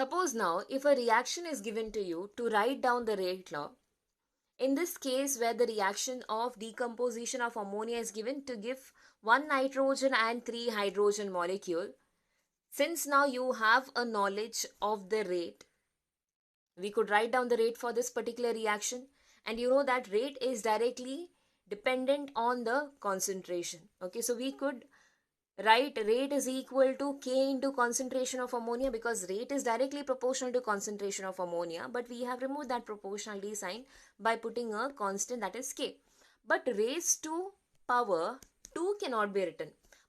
Suppose now if a reaction is given to you to write down the rate law, in this case where the reaction of decomposition of ammonia is given to give 1 nitrogen and 3 hydrogen molecule, since now you have a knowledge of the rate, we could write down the rate for this particular reaction, and you know that rate is directly dependent on the concentration. Okay, so we could write rate is equal to K into concentration of ammonia, because rate is directly proportional to concentration of ammonia, but we have removed that proportionality sign by putting a constant, that is K. But raised to power 2 cannot be written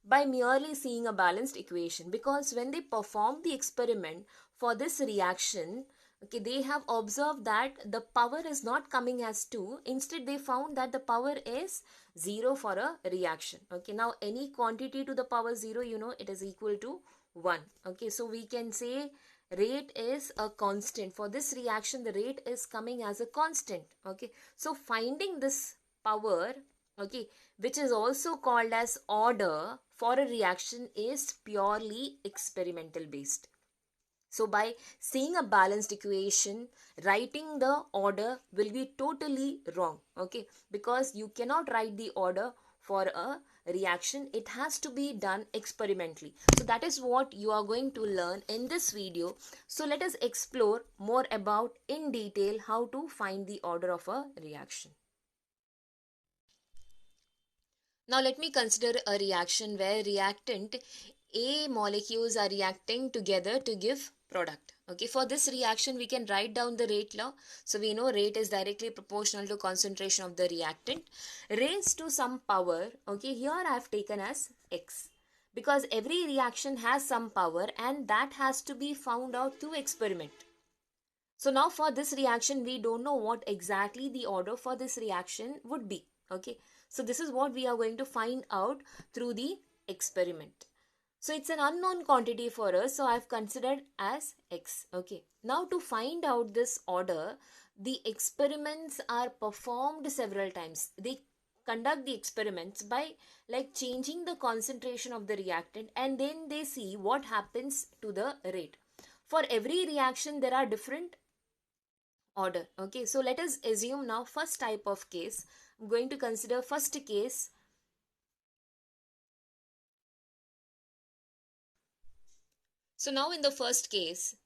by merely seeing a balanced equation, because when they perform the experiment for this reaction, okay, they have observed that the power is not coming as 2. Instead, they found that the power is 0 for a reaction. Okay, now any quantity to the power 0, you know, it is equal to 1. Okay, so we can say rate is a constant. For this reaction, the rate is coming as a constant. Okay, so finding this power, okay, which is also called as order for a reaction, is purely experimental based. So by seeing a balanced equation, writing the order will be totally wrong. Okay, because you cannot write the order for a reaction. It has to be done experimentally. So that is what you are going to learn in this video. So let us explore more about in detail how to find the order of a reaction. Now let me consider a reaction where reactant A molecules are reacting together to give product. Okay, for this reaction we can write down the rate law. So we know rate is directly proportional to concentration of the reactant raised to some power. Okay, here I have taken as X, because every reaction has some power and that has to be found out through experiment. So now for this reaction, we don't know what exactly the order for this reaction would be. Okay, so this is what we are going to find out through the experiment. So it's an unknown quantity for us, so I've considered as X. Okay, now to find out this order, the experiments are performed several times. They conduct the experiments by like changing the concentration of the reactant, and then they see what happens to the rate. For every reaction there are different order. Okay, so let us assume now first type of case. I'm going to consider first case. So now in the first case,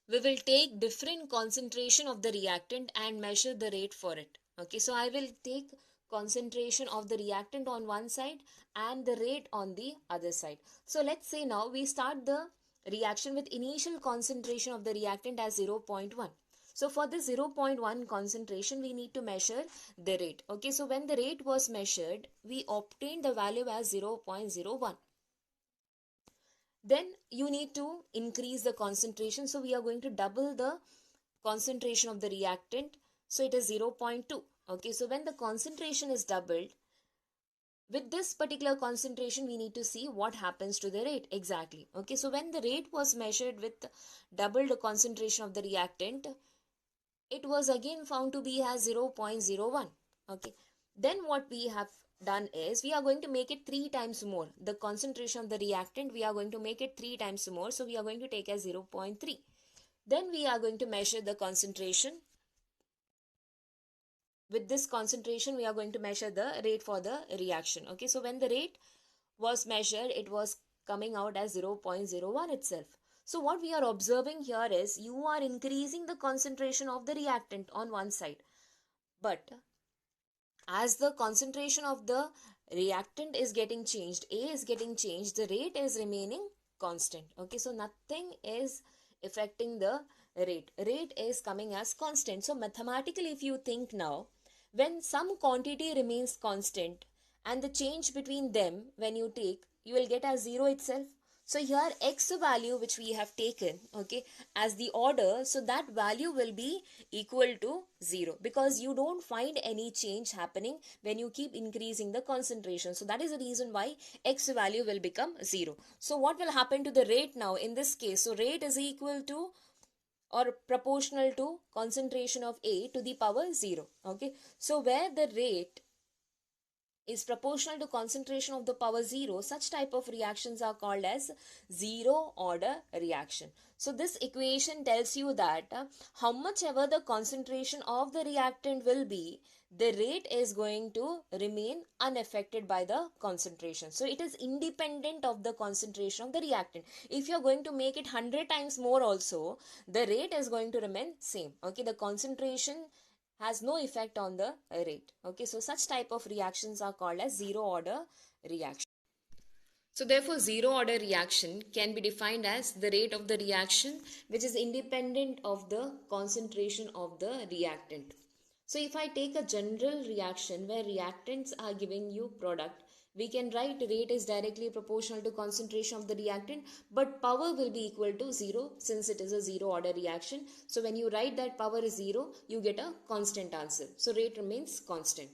we will take different concentration of the reactant and measure the rate for it. Okay, so I will take concentration of the reactant on one side and the rate on the other side. So let's say now we start the reaction with initial concentration of the reactant as 0.1. So for the 0.1 concentration, we need to measure the rate. Okay, so when the rate was measured, we obtained the value as 0.01. Then you need to increase the concentration. So we are going to double the concentration of the reactant. So it is 0.2. Okay, so when the concentration is doubled, with this particular concentration, we need to see what happens to the rate exactly. Okay, so when the rate was measured with doubled concentration of the reactant, it was again found to be as 0.01. Okay, then what we have done is we are going to make it 3 times more. The concentration of the reactant, we are going to make it 3 times more. So we are going to take as 0.3. Then we are going to measure the concentration. With this concentration, we are going to measure the rate for the reaction. Okay, so when the rate was measured, it was coming out as 0.01 itself. So what we are observing here is you are increasing the concentration of the reactant on one side. But as the concentration of the reactant is getting changed, A is getting changed, the rate is remaining constant. Okay, so nothing is affecting the rate. Rate is coming as constant. So mathematically, if you think now, when some quantity remains constant and the change between them, when you take, you will get as 0 itself. So here X value which we have taken, okay, as the order, so that value will be equal to 0, because you don't find any change happening when you keep increasing the concentration. So that is the reason why X value will become 0. So what will happen to the rate now in this case? So rate is equal to or proportional to concentration of A to the power 0. Okay, so where the rate is proportional to concentration of the power 0, such type of reactions are called as zero order reaction. So this equation tells you that how much ever the concentration of the reactant will be, the rate is going to remain unaffected by the concentration. So it is independent of the concentration of the reactant. If you are going to make it 100 times more also, the rate is going to remain same. Okay, the concentration has no effect on the rate. Okay, so such type of reactions are called as zero order reaction. So therefore, zero order reaction can be defined as the rate of the reaction which is independent of the concentration of the reactant. So if I take a general reaction where reactants are giving you product, we can write rate is directly proportional to concentration of the reactant, but power will be equal to 0 since it is a zero order reaction. So when you write that power is 0, you get a constant answer. So rate remains constant.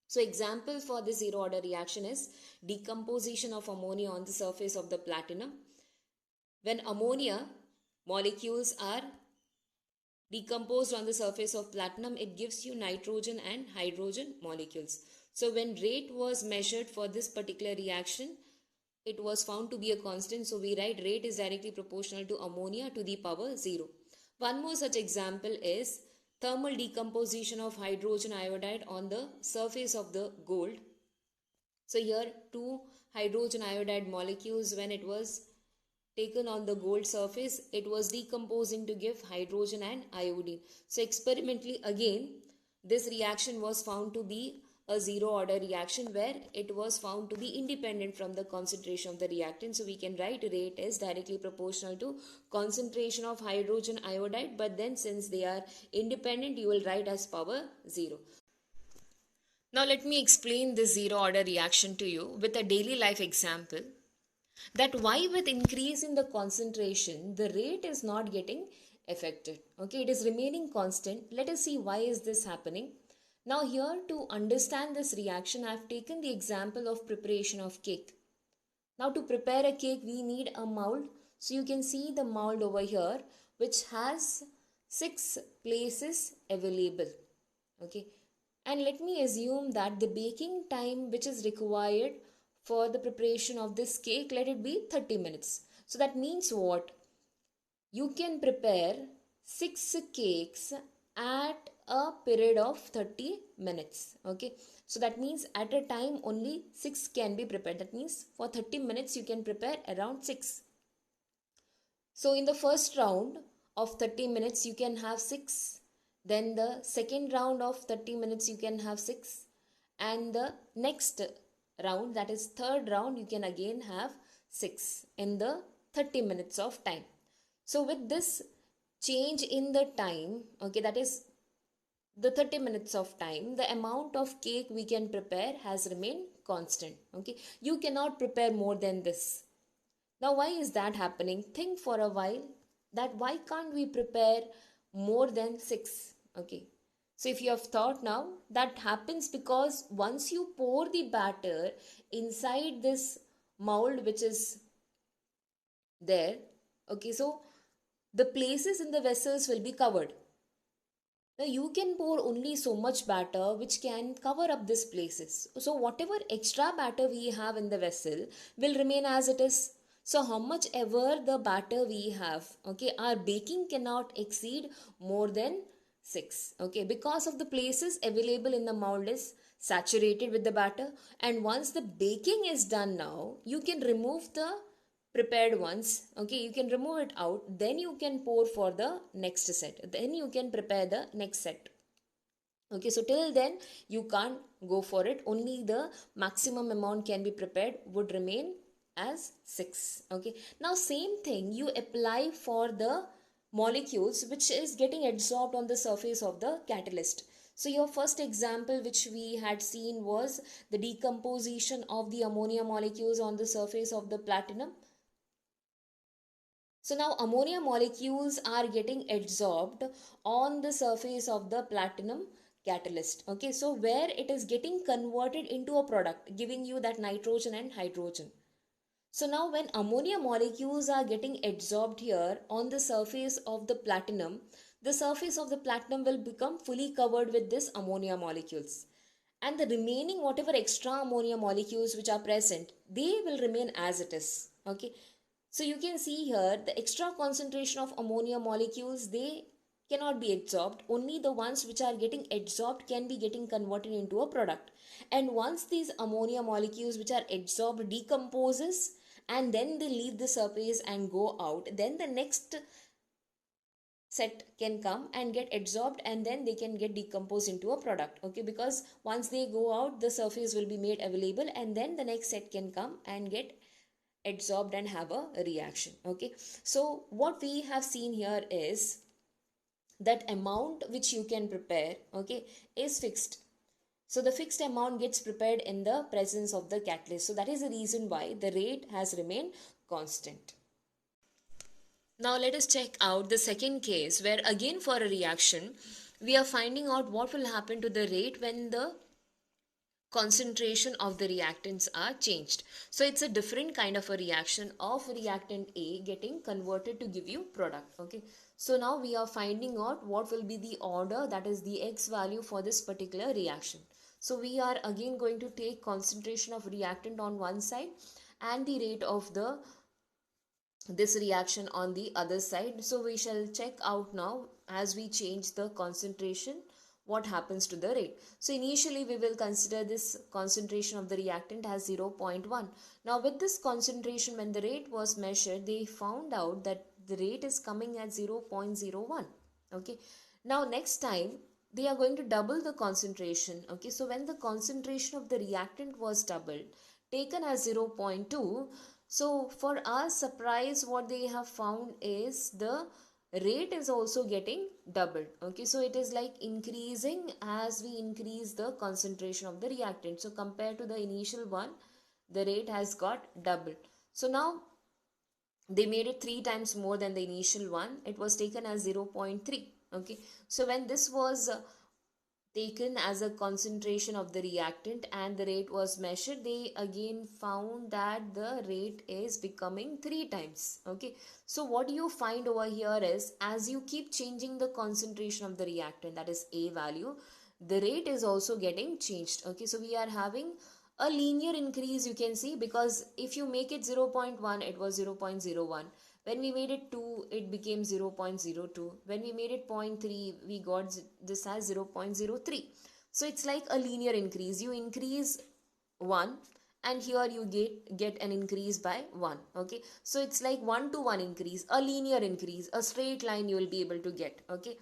So example for this zero order reaction is decomposition of ammonia on the surface of the platinum. When ammonia molecules are decomposed on the surface of platinum, it gives you nitrogen and hydrogen molecules. So when rate was measured for this particular reaction, it was found to be a constant. So we write rate is directly proportional to ammonia to the power 0. One more such example is thermal decomposition of hydrogen iodide on the surface of the gold. So here two hydrogen iodide molecules, when it was taken on the gold surface, it was decomposing to give hydrogen and iodine. So experimentally again, this reaction was found to be a zero order reaction where it was found to be independent from the concentration of the reactant. So we can write rate is directly proportional to concentration of hydrogen iodide, but then since they are independent, you will write as power 0. Now let me explain this zero order reaction to you with a daily life example, that why with increase in the concentration the rate is not getting affected. Okay, it is remaining constant. Let us see why is this happening. Now here, to understand this reaction, I have taken the example of preparation of cake. Now to prepare a cake we need a mold. So you can see the mold over here which has 6 places available. Okay, and let me assume that the baking time which is required for the preparation of this cake, let it be 30 minutes. So that means what? You can prepare 6 cakes at a period of 30 minutes. Okay, so that means at a time only 6 can be prepared. That means for 30 minutes you can prepare around 6. So in the first round of 30 minutes you can have 6. Then the second round of 30 minutes you can have 6. And the next round, that is third round, you can again have 6 in the 30 minutes of time. So with this change in the time, okay, that is the 30 minutes of time, the amount of cake we can prepare has remained constant. Okay, you cannot prepare more than this. Now why is that happening? Think for a while that why can't we prepare more than 6? Okay, so if you have thought now, that happens because once you pour the batter inside this mold which is there, okay, so the places in the vessels will be covered. Now you can pour only so much batter which can cover up these places. So whatever extra batter we have in the vessel will remain as it is. So how much ever the batter we have, okay, our baking cannot exceed more than 6. Okay, because of the places available in the mold is saturated with the batter, and once the baking is done now, you can remove the prepared ones. Okay, you can remove it out, then you can pour for the next set, then you can prepare the next set. Okay, so till then you can't go for it. Only the maximum amount can be prepared would remain as 6. Okay, now same thing you apply for the molecules which is getting absorbed on the surface of the catalyst. So your first example which we had seen was the decomposition of the ammonia molecules on the surface of the platinum. So now ammonia molecules are getting adsorbed on the surface of the platinum catalyst. Okay, so where it is getting converted into a product, giving you that nitrogen and hydrogen. So now when ammonia molecules are getting adsorbed here on the surface of the platinum, the surface of the platinum will become fully covered with this ammonia molecules. and the remaining whatever extra ammonia molecules which are present, they will remain as it is. Okay, so you can see here the extra concentration of ammonia molecules, they cannot be absorbed. Only the ones which are getting absorbed can be getting converted into a product. And once these ammonia molecules which are absorbed decomposes and then they leave the surface and go out, then the next set can come and get absorbed and then they can get decomposed into a product. Okay, because once they go out, the surface will be made available and then the next set can come and get absorbed and have a reaction. Okay, so what we have seen here is that amount which you can prepare, okay, is fixed. So the fixed amount gets prepared in the presence of the catalyst. So that is the reason why the rate has remained constant. Now let us check out the second case where again for a reaction we are finding out what will happen to the rate when the concentration of the reactants are changed. So it's a different kind of a reaction of reactant A getting converted to give you product. Okay, so now we are finding out what will be the order, that is the X value for this particular reaction. So we are again going to take concentration of reactant on one side and the rate of the this reaction on the other side. So we shall check out now as we change the concentration what happens to the rate. So initially we will consider this concentration of the reactant as 0.1. Now with this concentration, when the rate was measured, they found out that the rate is coming at 0.01. Okay, now next time they are going to double the concentration. Okay, so when the concentration of the reactant was doubled, taken as 0.2, so for our surprise, what they have found is the rate is also getting doubled. Okay, so it is like increasing as we increase the concentration of the reactant. So compared to the initial one, the rate has got doubled. So now they made it 3 times more than the initial one. It was taken as 0.3. Okay, so when this was taken as a concentration of the reactant and the rate was measured, they again found that the rate is becoming 3 times. Okay, so what you find over here is as you keep changing the concentration of the reactant, that is A value, the rate is also getting changed. Okay, so we are having a linear increase, you can see, because if you make it 0.1, it was 0.01. When we made it 2, it became 0.02. When we made it 0.3, we got this as 0.03. So it's like a linear increase. You increase 1 and here you get an increase by 1. Okay, so it's like 1 to 1 increase, a linear increase, a straight line you will be able to get. Okay,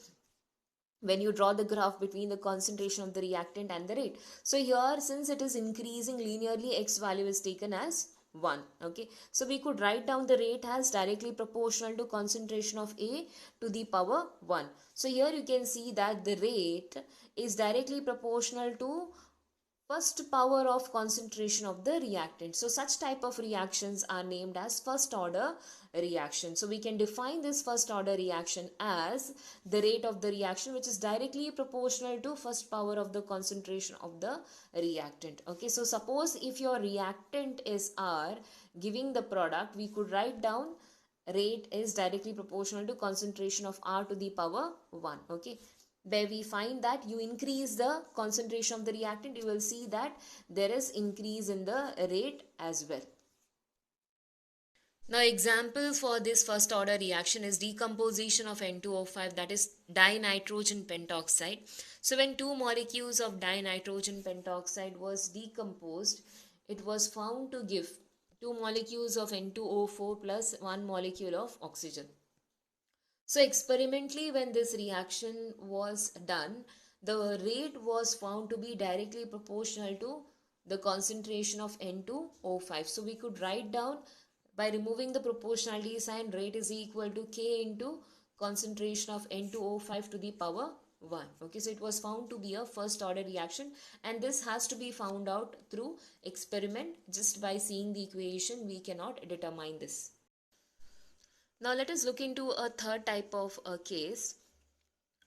when you draw the graph between the concentration of the reactant and the rate. So here, since it is increasing linearly, X value is taken as 1. Okay, so we could write down the rate as directly proportional to concentration of A to the power 1. So here you can see that the rate is directly proportional to first power of concentration of the reactant. So such type of reactions are named as first order reaction. So we can define this first order reaction as the rate of the reaction which is directly proportional to first power of the concentration of the reactant. Okay, so suppose if your reactant is R giving the product, we could write down rate is directly proportional to concentration of R to the power 1. Okay, where we find that you increase the concentration of the reactant, you will see that there is increase in the rate as well. Now example for this first order reaction is decomposition of N2O5, that is dinitrogen pentoxide. So when two molecules of dinitrogen pentoxide was decomposed, it was found to give two molecules of N2O4 plus one molecule of oxygen. So experimentally when this reaction was done, the rate was found to be directly proportional to the concentration of N2O5. So we could write down by removing the proportionality sign, rate is equal to K into concentration of N2O5 to the power 1. Okay, so it was found to be a first order reaction and this has to be found out through experiment. Just by seeing the equation we cannot determine this. Now let us look into a third type of a case,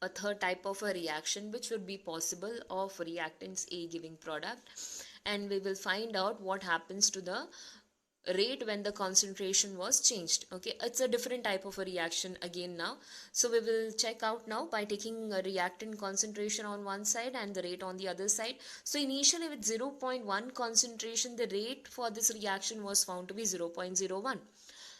a third type of a reaction which would be possible of reactants A giving product, and we will find out what happens to the rate when the concentration was changed. Okay, it's a different type of a reaction again now. So we will check out now by taking a reactant concentration on one side and the rate on the other side. So initially with 0.1 concentration, the rate for this reaction was found to be 0.01.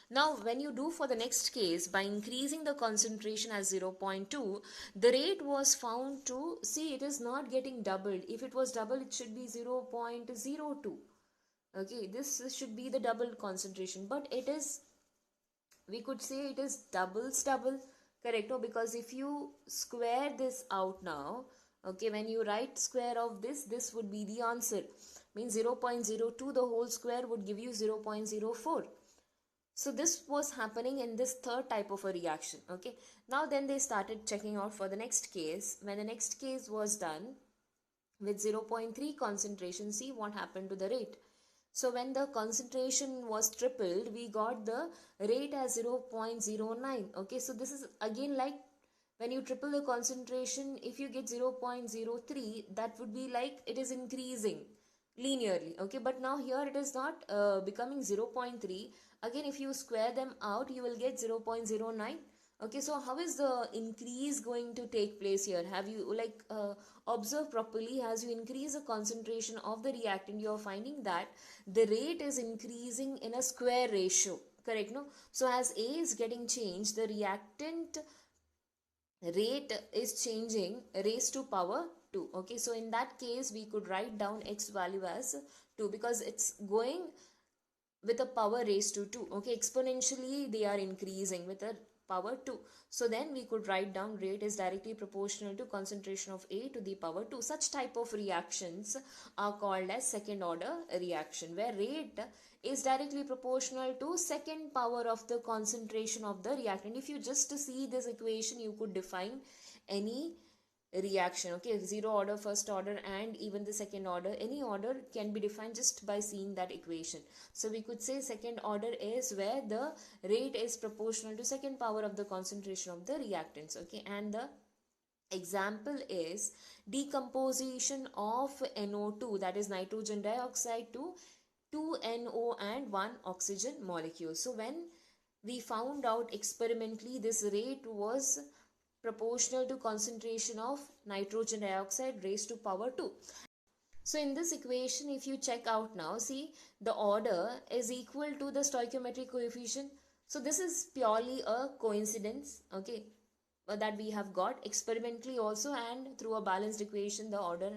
Now, when you do for the next case, by increasing the concentration as 0.2, the rate was found to, see, it is not getting doubled. If it was doubled, it should be 0.02. Okay, this should be the double concentration, but it is, we could say it is double, correct? No, because if you square this out now, okay, when you write square of this would be the answer. Means 0.02, the whole square would give you 0.04. So this was happening in this third type of a reaction. Okay, now then they started checking out for the next case. When the next case was done with 0.3 concentration, see what happened to the rate. So when the concentration was tripled, we got the rate as 0.09. Okay, so this is again like when you triple the concentration, if you get 0.03, that would be like it is increasing linearly. Okay, but now here it is not becoming 0.3. Again, if you square them out, you will get 0.09. Okay, so how is the increase going to take place here? Have you like observe properly? As you increase the concentration of the reactant, you are finding that the rate is increasing in a square ratio, correct? No, so as A is getting changed, the reactant rate is changing raised to power 2. Okay, so in that case we could write down x value as 2 because it's going with a power raised to 2. Okay, exponentially they are increasing with a power 2. So then we could write down rate is directly proportional to concentration of A to the power 2. Such type of reactions are called as second order reaction, where rate is directly proportional to second power of the concentration of the reactant. If you just see this equation, you could define any reaction. Okay, zero order, first order, and even the second order, any order can be defined just by seeing that equation. So we could say second order is where the rate is proportional to second power of the concentration of the reactants. Okay, and the example is decomposition of NO2, that is nitrogen dioxide, to 2 NO and 1 oxygen molecule. So when we found out experimentally, this rate was proportional to concentration of nitrogen dioxide raised to power 2. So in this equation, if you check out now, see the order is equal to the stoichiometric coefficient. So this is purely a coincidence, okay, that we have got experimentally also, and through a balanced equation the order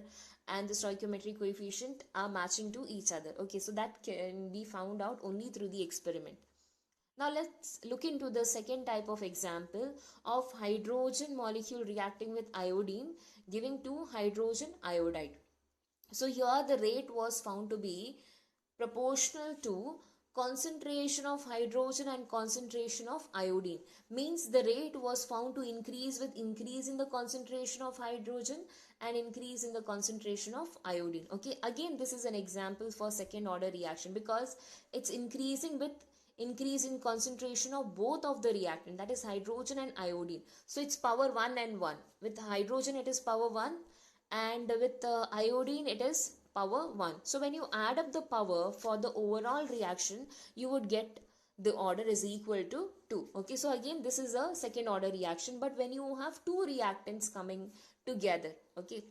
and the stoichiometric coefficient are matching to each other. Okay, so that can be found out only through the experiment. Now let's look into the second type of example of hydrogen molecule reacting with iodine, giving 2 hydrogen iodide. So here the rate was found to be proportional to concentration of hydrogen and concentration of iodine. Means the rate was found to increase with increase in the concentration of hydrogen and increase in the concentration of iodine. Okay, again this is an example for second order reaction because it's increasing with increase in concentration of both of the reactant, that is hydrogen and iodine. So it's power 1 and 1. With hydrogen it is power 1 and with iodine it is power 1. So when you add up the power for the overall reaction, you would get the order is equal to 2. Okay, so again this is a second order reaction, but when you have two reactants coming together, okay,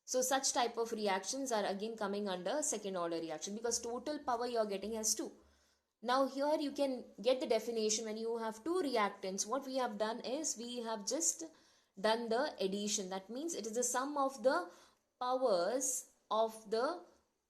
so such type of reactions are again coming under second order reaction because total power you are getting as 2. Now here you can get the definition. When you have two reactants, what we have done is we have just done the addition. That means it is the sum of the powers of the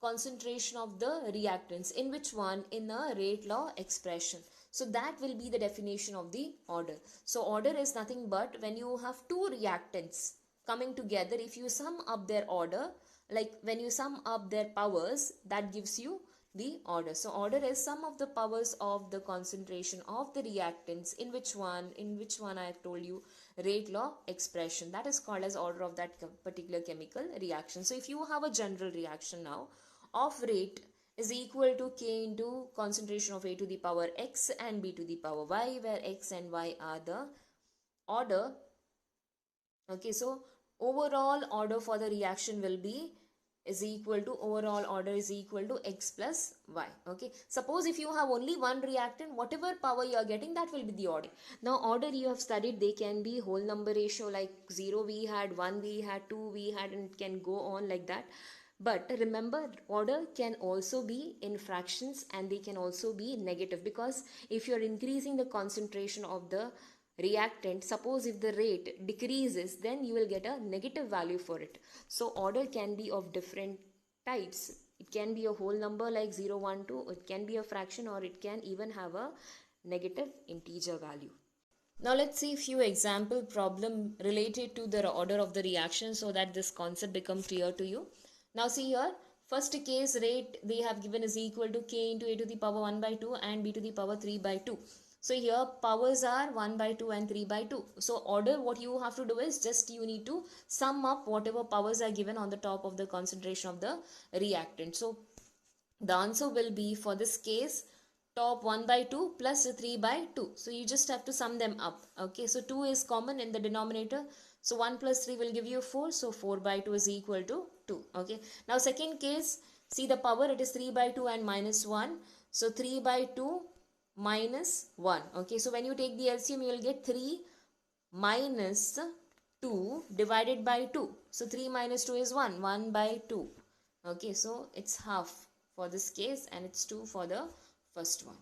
concentration of the reactants. In which one? In a rate law expression. So that will be the definition of the order. So order is nothing but when you have two reactants coming together, if you sum up their order, like when you sum up their powers, that gives you the order. So order is sum of the powers of the concentration of the reactants. In which one I have told you, rate law expression. That is called as order of that particular chemical reaction. So if you have a general reaction now of rate is equal to K into concentration of A to the power X and B to the power Y, where X and Y are the order. Okay, so overall order for the reaction will be is equal to overall order is equal to x plus y. Okay, suppose if you have only one reactant, whatever power you are getting, that will be the order. Now order you have studied, they can be whole number ratio, like 0 we had, 1 we had, 2 we had, and it can go on like that. But remember, order can also be in fractions and they can also be negative, because if you are increasing the concentration of the reactant, suppose if the rate decreases, then you will get a negative value for it. So order can be of different types. It can be a whole number like 0, 1, 2, it can be a fraction, or it can even have a negative integer value. Now let's see a few example problem related to the order of the reaction so that this concept becomes clear to you. Now see here, first case rate they have given is equal to k into a to the power 1 by 2 and b to the power 3 by 2. So here powers are 1 by 2 and 3 by 2. So order, what you have to do is just you need to sum up whatever powers are given on the top of the concentration of the reactant. So the answer will be, for this case, top 1 by 2 plus 3 by 2. So you just have to sum them up. Okay, so 2 is common in the denominator. So 1 plus 3 will give you 4. So 4 by 2 is equal to 2. Okay, now second case, see the power, it is 3 by 2 and minus 1. So 3 by 2 minus 1. Okay, so when you take the LCM, you will get 3 minus 2 divided by 2. So 3 minus 2 is 1. 1 by 2. Okay, so it's half for this case and it's 2 for the first one.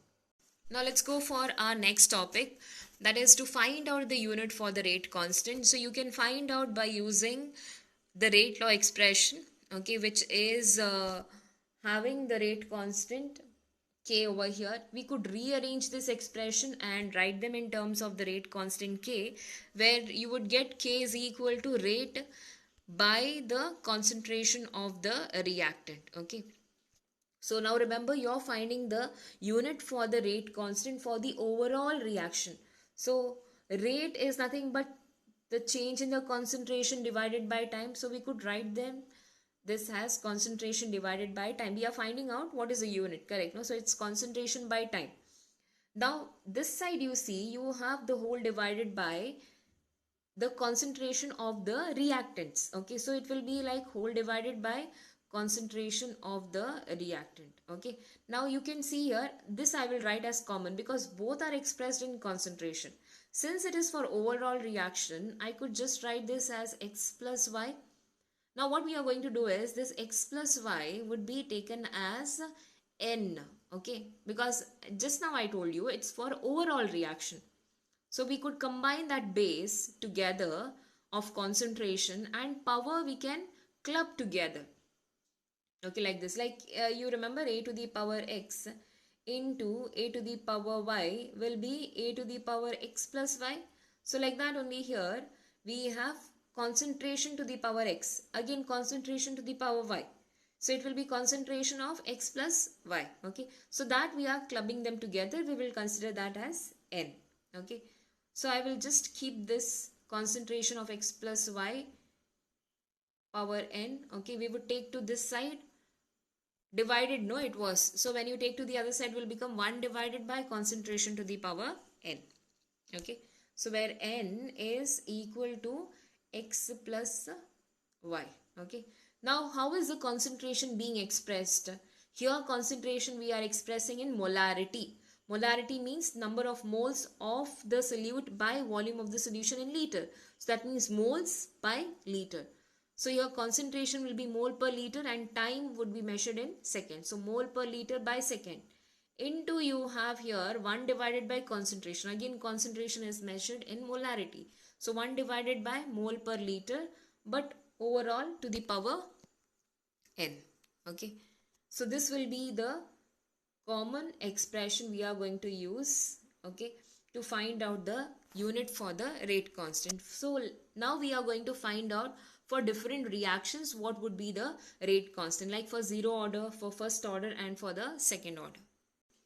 Now let's go for our next topic, that is to find out the unit for the rate constant. So you can find out by using the rate law expression, okay, which is having the rate constant k over here. We could rearrange this expression and write them in terms of the rate constant k, where you would get k is equal to rate by the concentration of the reactant. Okay, so now remember, you're finding the unit for the rate constant for the overall reaction. So rate is nothing but the change in the concentration divided by time. So we could write them this has concentration divided by time. We are finding out what is the unit, correct? No, so it's concentration by time. Now this side you see, you have the whole divided by the concentration of the reactants. Okay, so it will be like whole divided by concentration of the reactant. Okay, now you can see here, this I will write as common because both are expressed in concentration. Since it is for overall reaction, I could just write this as x plus y. Now what we are going to do is, this x plus y would be taken as n. Okay, because just now I told you it's for overall reaction. So we could combine that base together of concentration and power we can club together. Okay, like this. Like you remember, a to the power x into a to the power y will be a to the power x plus y. So like that only here we have concentration to the power x. Again concentration to the power y. So it will be concentration of x plus y. Okay. So that we are clubbing them together. We will consider that as n. Okay. So I will just keep this concentration of x plus y power n. Okay. We would take to this side. Divided, no, it was. So when you take to the other side will become 1 divided by concentration to the power n. Okay. So where n is equal to x plus y. Okay. Now how is the concentration being expressed? Here concentration we are expressing in molarity. Molarity means number of moles of the solute by volume of the solution in liter. So that means moles by liter. So your concentration will be mole per liter and time would be measured in seconds. So mole per liter by second. Into you have here 1 divided by concentration. Again concentration is measured in molarity. So 1 divided by mole per liter, but overall to the power n. Okay. So this will be the common expression we are going to use, okay, to find out the unit for the rate constant. So now we are going to find out for different reactions what would be the rate constant, like for zero order, for first order and for the second order.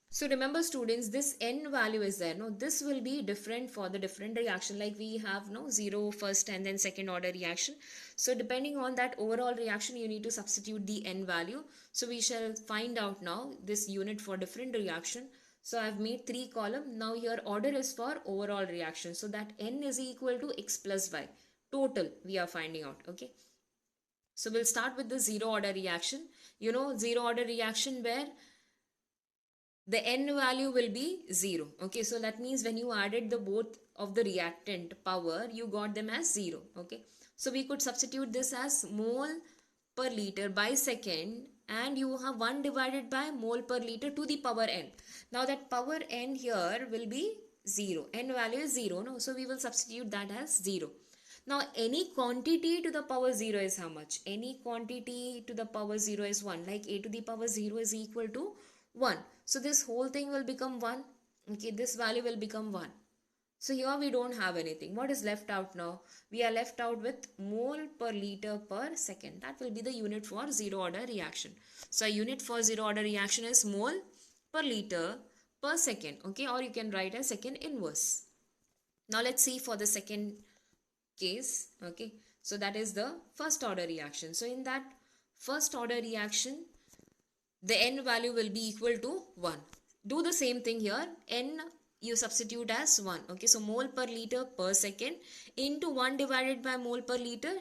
So remember students, this n value is there. No, this will be different for the different reaction. Like we have no zero first and then second order reaction. So depending on that overall reaction, you need to substitute the n value. So we shall find out now this unit for different reaction. So I've made 3 columns. Now here order is for overall reaction. So that n is equal to x plus y. Total we are finding out. Okay. So we'll start with the zero order reaction. You know, zero order reaction where the n value will be 0. Okay, so that means when you added the both of the reactant power, you got them as 0. Okay, so we could substitute this as mole per liter by second, and you have 1 divided by mole per liter to the power n. Now that power n here will be 0. N value is 0, no? So we will substitute that as 0. Now any quantity to the power 0 is how much? Any quantity to the power 0 is 1. Like a to the power 0 is equal to 1. So this whole thing will become 1. Okay, this value will become 1. So here we don't have anything. What is left out now? We are left out with mole per liter per second. That will be the unit for zero order reaction. So a unit for zero order reaction is mole per liter per second. Okay, or you can write a second inverse. Now let's see for the second case. Okay, so that is the first order reaction. So in that first order reaction, the n value will be equal to 1. Do the same thing here. N you substitute as 1. Okay, so mole per liter per second into 1 divided by mole per liter,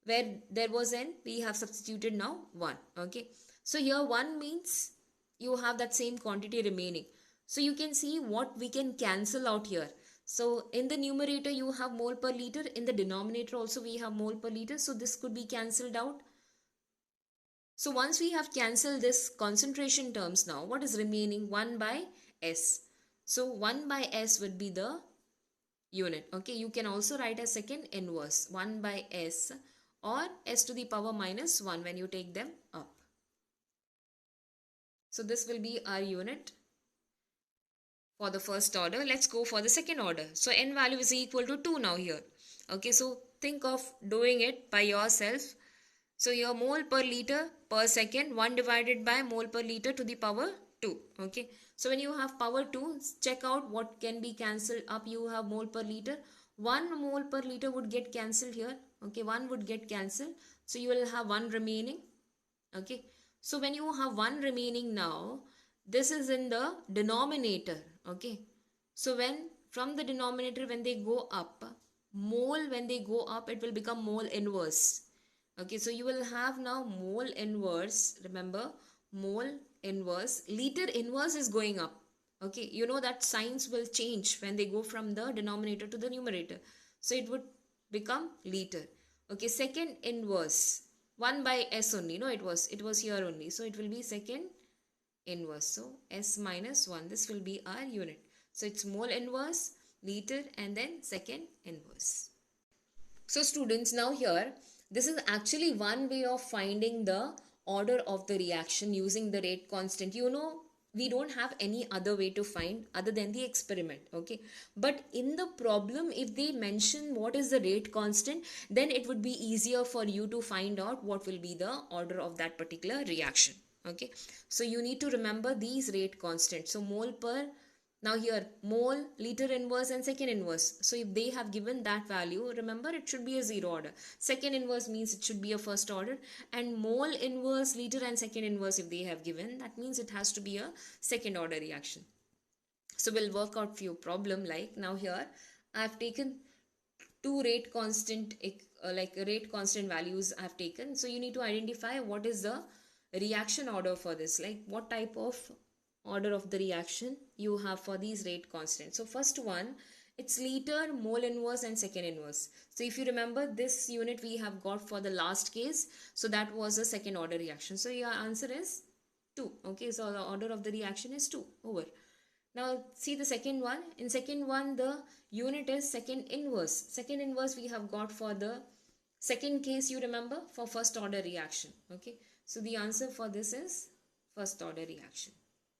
where there was n, we have substituted now 1. Okay, so here 1 means you have that same quantity remaining. So you can see what we can cancel out here. So in the numerator you have mole per liter, in the denominator also we have mole per liter, so this could be cancelled out. So once we have cancelled this concentration terms, now what is remaining? 1 by S. So 1 by S would be the unit. Okay, you can also write a second inverse, 1 by S or S to the power minus 1 when you take them up. So this will be our unit for the first order. Let's go for the second order. So n value is equal to 2 now here. Okay, so think of doing it by yourself. So your mole per liter per second, 1 divided by mole per liter to the power 2. Okay, so when you have power 2, check out what can be cancelled up. You have mole per liter. 1 mole per liter would get cancelled here. Okay, 1 would get cancelled. So you will have 1 remaining. Okay, so when you have 1 remaining now, this is in the denominator. Okay, so when from the denominator, when they go up, mole when they go up, it will become mole inverse. Okay, so you will have now mole inverse. Remember, mole inverse. Liter inverse is going up. Okay, you know that signs will change when they go from the denominator to the numerator. So it would become liter. Okay, second inverse. 1 by S only. No, it was here only. So it will be second inverse. So S minus 1. This will be our unit. So it's mole inverse, liter, and then second inverse. So students, now here, this is actually one way of finding the order of the reaction using the rate constant. You know, we don't have any other way to find other than the experiment. Okay, but in the problem, if they mention what is the rate constant, then it would be easier for you to find out what will be the order of that particular reaction. Okay, so you need to remember these rate constants. So mole per, now here mole, liter inverse and second inverse. So if they have given that value, remember it should be a zero order. Second inverse means it should be a first order, and mole inverse, liter and second inverse, if they have given, that means it has to be a second order reaction. So we'll work out few problem. Like now here I have taken two rate constant, like rate constant values I have taken. So you need to identify what is the reaction order for this, like what type of order of the reaction you have for these rate constants. So first one, it's liter, mole inverse and second inverse. So if you remember, this unit we have got for the last case, so that was a second order reaction. So your answer is 2. Okay, so the order of the reaction is 2 over. Now see the second one. In second one, the unit is second inverse. Second inverse we have got for the second case, you remember, for first order reaction. Okay, so the answer for this is first order reaction.